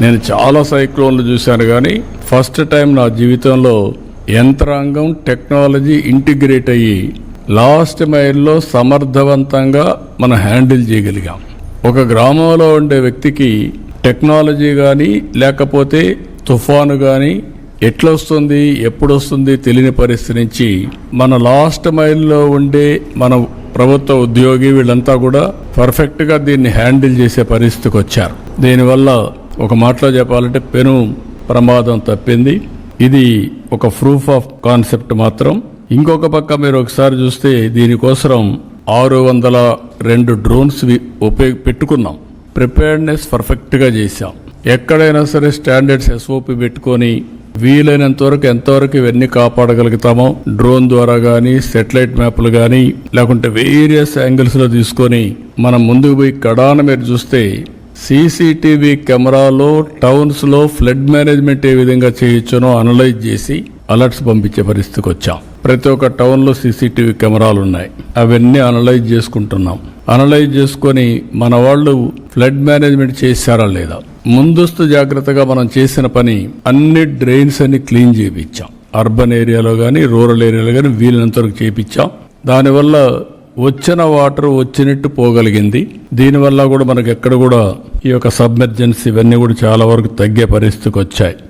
నేను చాలా సైక్లోన్లు చూశాను, కానీ ఫస్ట్ టైం నా జీవితంలో యంత్రాంగం టెక్నాలజీ ఇంటిగ్రేట్ అయ్యి లాస్ట్ మైల్లో సమర్థవంతంగా మనం హ్యాండిల్ చేయగలిగాం. ఒక గ్రామంలో ఉండే వ్యక్తికి టెక్నాలజీ కానీ లేకపోతే తుఫాను కానీ ఎట్లా వస్తుంది, ఎప్పుడు వస్తుంది తెలియని పరిస్థితి నుంచి మన లాస్ట్ మైల్లో ఉండే మన ప్రభుత్వ ఉద్యోగి వీళ్ళంతా కూడా పర్ఫెక్ట్గా దీన్ని హ్యాండిల్ చేసే పరిస్థితికి వచ్చారు. దీనివల్ల ఒక మాటలో చెప్పాలంటే పెను ప్రమాదం తప్పింది. ఇది ఒక ప్రూఫ్ ఆఫ్ కాన్సెప్ట్ మాత్రం. ఇంకొక పక్క మీరు ఒకసారి చూస్తే దీనికోసం 602 డ్రోన్స్ పెట్టుకున్నాం. ప్రిపేర్డ్నెస్ పర్ఫెక్ట్గా చేశాం. ఎక్కడైనా సరే స్టాండర్డ్స్ SOP పెట్టుకొని వీలైనంత వరకు ఎంతవరకు ఇవన్నీ కాపాడగలుగుతామో డ్రోన్ ద్వారా కానీ సెటిలైట్ మ్యాప్లు కానీ లేకుంటే వేరియస్ యాంగిల్స్లో తీసుకొని మనం ముందుకు పోయి కడాన మీరు చూస్తే CCTV కెమెరాలో టౌన్స్లో ఫ్లడ్ మేనేజ్మెంట్ ఏ విధంగా చేయొచ్చునో అనలైజ్ చేసి అలర్ట్స్ పంపించే పరిస్థితికి వచ్చాం. ప్రతి ఒక్క టౌన్లో CCTV కెమెరాలు ఉన్నాయి. అవన్నీ అనలైజ్ చేసుకుంటున్నాం. అనలైజ్ చేసుకొని మన వాళ్ళు ఫ్లడ్ మేనేజ్మెంట్ చేశారా లేదా, ముందస్తు జాగ్రత్తగా మనం చేసిన పని అన్ని డ్రైన్స్ అన్ని క్లీన్ చేయించాం. అర్బన్ ఏరియాలో కానీ రూరల్ ఏరియాలో కానీ వీలైనంత వరకు చేయించాం. దానివల్ల వచ్చిన వాటర్ వచ్చినట్టు పోగలిగింది. దీనివల్ల కూడా మనకు ఎక్కడ కూడా ఈ యొక్క సబ్మెర్జెన్సీ ఇవన్నీ కూడా చాలా వరకు తగ్గే పరిస్థితికి వచ్చాయి.